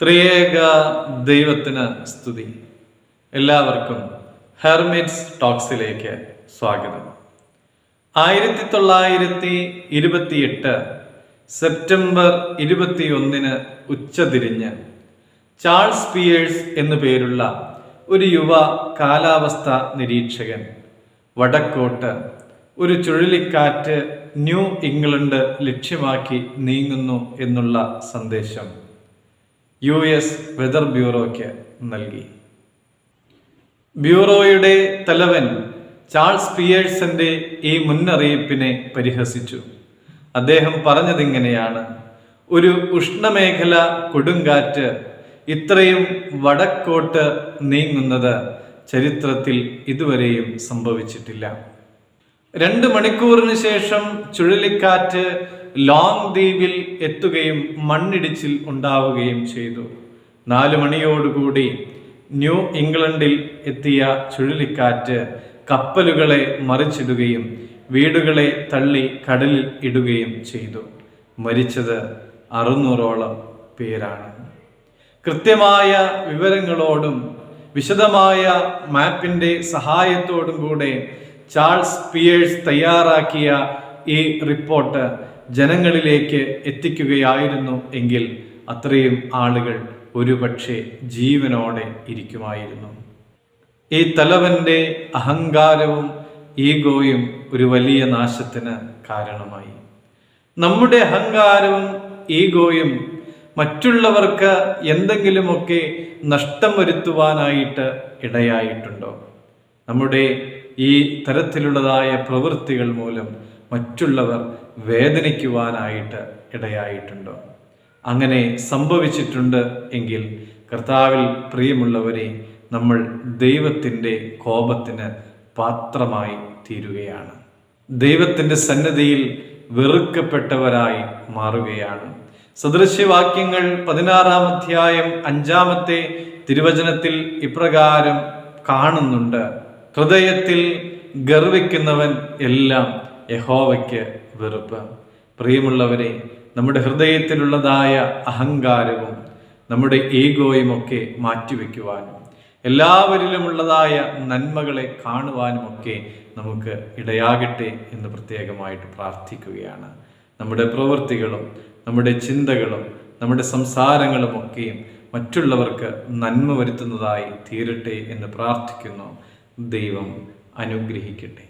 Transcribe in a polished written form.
ത്രിയേക ദൈവത്തിന് സ്തുതി. എല്ലാവർക്കും ഹെർമിറ്റ്സ് ടോക്സിലേക്ക് സ്വാഗതം. 1928 സെപ്റ്റംബർ 21 ഉച്ചതിരിഞ്ഞ് ചാൾസ് പിയേഴ്സ് എന്നു പേരുള്ള ഒരു യുവ കാലാവസ്ഥ നിരീക്ഷകൻ വടക്കോട്ട് ഒരു ചുഴലിക്കാറ്റ് ന്യൂ ഇംഗ്ലണ്ട് ലക്ഷ്യമാക്കി നീങ്ങുന്നു എന്നുള്ള സന്ദേശം US വെതർ ബ്യൂറോയ്ക്ക് നൽകി. ബ്യൂറോയുടെ തലവൻ ചാൾസ് പിയേഴ്സന്റെ ഈ മുന്നറിയിപ്പിനെ പരിഹസിച്ചു. അദ്ദേഹം പറഞ്ഞതിങ്ങനെയാണ്: ഒരു ഉഷ്ണമേഖല കൊടുങ്കാറ്റ് ഇത്രയും വടക്കോട്ട് നീങ്ങുന്നത് ചരിത്രത്തിൽ ഇതുവരെയും സംഭവിച്ചിട്ടില്ല. 2 മണിക്കൂറിന് ശേഷം ചുഴലിക്കാറ്റ് ലോങ് ദ്വീപിൽ എത്തുകയും മണ്ണിടിച്ചിൽ ഉണ്ടാവുകയും ചെയ്തു. 4 മണിയോടുകൂടി ന്യൂ ഇംഗ്ലണ്ടിൽ എത്തിയ ചുഴലിക്കാറ്റ് കപ്പലുകളെ മറിച്ചിടുകയും വീടുകളെ തള്ളി കടലിൽ ഇടുകയും ചെയ്തു. മരിച്ചത് 600ഓളം പേരാണ്. കൃത്യമായ വിവരങ്ങളോടും വിശദമായ മാപ്പിന്റെ സഹായത്തോടും കൂടെ ചാൾസ് പിയേഴ്സ് തയ്യാറാക്കിയ ഈ റിപ്പോർട്ട് ജനങ്ങളിലേക്ക് എത്തിക്കുകയായിരുന്നു എങ്കിൽ അത്രയും ആളുകൾ ഒരുപക്ഷെ ജീവനോടെ ഇരിക്കുമായിരുന്നു. ഈ തലവന്റെ അഹങ്കാരവും ഈഗോയും ഒരു വലിയ നാശത്തിന് കാരണമായി. നമ്മുടെ അഹങ്കാരവും ഈഗോയും മറ്റുള്ളവർക്ക് എന്തെങ്കിലുമൊക്കെ നഷ്ടം വരുത്തുവാനായിട്ട് ഇടയായിട്ടുണ്ടോ? നമ്മുടെ ഈ തരത്തിലുള്ളതായ പ്രവൃത്തികൾ മൂലം മറ്റുള്ളവർ വേദനിക്കുവാനായിട്ട് ഇടയായിട്ടുണ്ടോ? അങ്ങനെ സംഭവിച്ചിട്ടുണ്ട് എങ്കിൽ കർത്താവിൽ പ്രിയമുള്ളവരെ, നമ്മൾ ദൈവത്തിൻ്റെ കോപത്തിന് പാത്രമായി തീരുകയാണ്. ദൈവത്തിൻ്റെ സന്നിധിയിൽ വെറുക്കപ്പെട്ടവരായി മാറുകയാണ്. സദൃശ്യവാക്യങ്ങൾ 16-ാം അധ്യായം 5-ാമത്തെ തിരുവചനത്തിൽ ഇപ്രകാരം കാണുന്നുണ്ട്: ഹൃദയത്തിൽ ഗർവിക്കുന്നവൻ എല്ലാം യഹോവയ്ക്ക് വെറുപ്പ്. പ്രിയമുള്ളവരെ, നമ്മുടെ ഹൃദയത്തിലുള്ളതായ അഹങ്കാരവും നമ്മുടെ ഈഗോയുമൊക്കെ മാറ്റിവെക്കുവാനും എല്ലാവരിലുമുള്ളതായ നന്മകളെ കാണുവാനുമൊക്കെ നമുക്ക് ഇടയാകട്ടെ എന്ന് പ്രത്യേകമായിട്ട് പ്രാർത്ഥിക്കുകയാണ്. നമ്മുടെ പ്രവൃത്തികളും നമ്മുടെ ചിന്തകളും നമ്മുടെ സംസാരങ്ങളുമൊക്കെയും മറ്റുള്ളവർക്ക് നന്മ വരുത്തുന്നതായി തീരട്ടെ എന്ന് പ്രാർത്ഥിക്കുന്നു. ദൈവം അനുഗ്രഹിക്കട്ടെ.